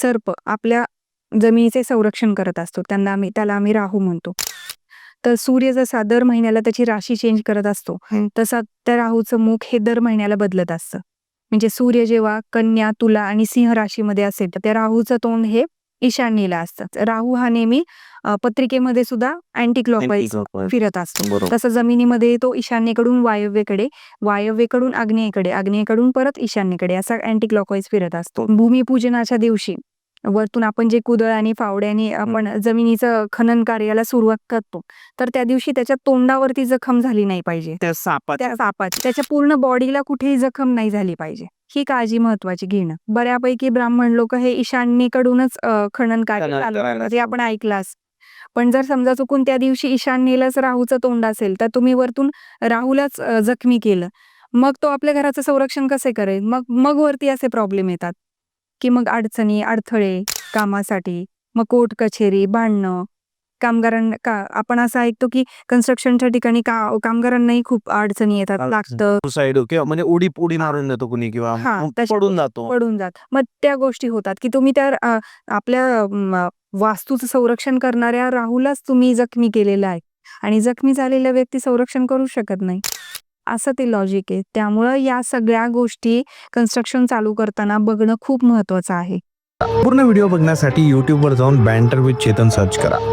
सर्प आपल्या जमिनीचे संरक्षण करत असतो. त्याला आम्ही राहू म्हणतो. तर सूर्य जसा दर महिन्याला त्याची राशी चेंज करत असतो, तसा त्या राहूचं मुख हे दर महिन्याला बदलत असतं. म्हणजे सूर्य जेव्हा कन्या, तुला आणि सिंह राशीमध्ये असेल तर त्या राहूचं तोंड हे ईशान्येला असतं. राहू हा नेहमी पत्रिकेमध्ये सुद्धा अँटी क्लॉकवाईज फिरत असतो. तसं जमिनीमध्ये तो ईशान्येकडून वायव्येकडून आग्नेयेकडे, आग्नेयेकडून परत ईशान्येकडे असा अँटी क्लॉकवाईज फिरत असतो. भूमिपूजनाच्या दिवशी वरतून आपण जे कुदळ आणि फावड्याने आपण जमिनीचं खनन कार्याला सुरुवात करतो, तर त्या दिवशी त्याच्या तोंडावरती जखम झाली नाही पाहिजे. त्या सापाची त्याच्या पूर्ण बॉडीला कुठेही जखम नाही झाली पाहिजे. ही काळजी महत्वाची घेणं. बऱ्यापैकी ब्राह्मण लोक हे ईशान्येकडूनच खनन कार्य चालवतात, जे आपण ऐकलास. पण जर समजा चुकून त्या दिवशी ईशान्येलाच राहूचं तोंड असेल तर तुम्ही वरतून राहूलाच जखमी केलं, मग तो आपल्या घराचं संरक्षण कसे करेल? मग वरती असे प्रॉब्लेम येतात की मग अडचणी, अडथळे कामासाठी, मग कोर्ट कचेरी, भांडणं, आपण असं ऐकतो की कन्स्ट्रक्शनच्या ठिकाणी कामगारांनाही खूप अडचणी येतात, लागतं, सुसाईड किंवा म्हणजे उडी मारून देतो कुणी किंवा पडून जात. मग त्या गोष्टी होतात की तुम्ही त्या आपल्या वास्तूचं संरक्षण करणाऱ्या राहूलाच तुम्ही जखमी केलेलं आहे आणि जखमी झालेल्या व्यक्ती संरक्षण करू शकत नाही. असं ते लॉजिक आहे. त्यामुळं या सगळ्या गोष्टी कन्स्ट्रक्शन चालू करताना बघणं खूप महत्वाचं आहे. पूर्ण व्हिडिओ बघण्यासाठी YouTubeवर जाऊन बँटर विथ चेतन सर्च करा.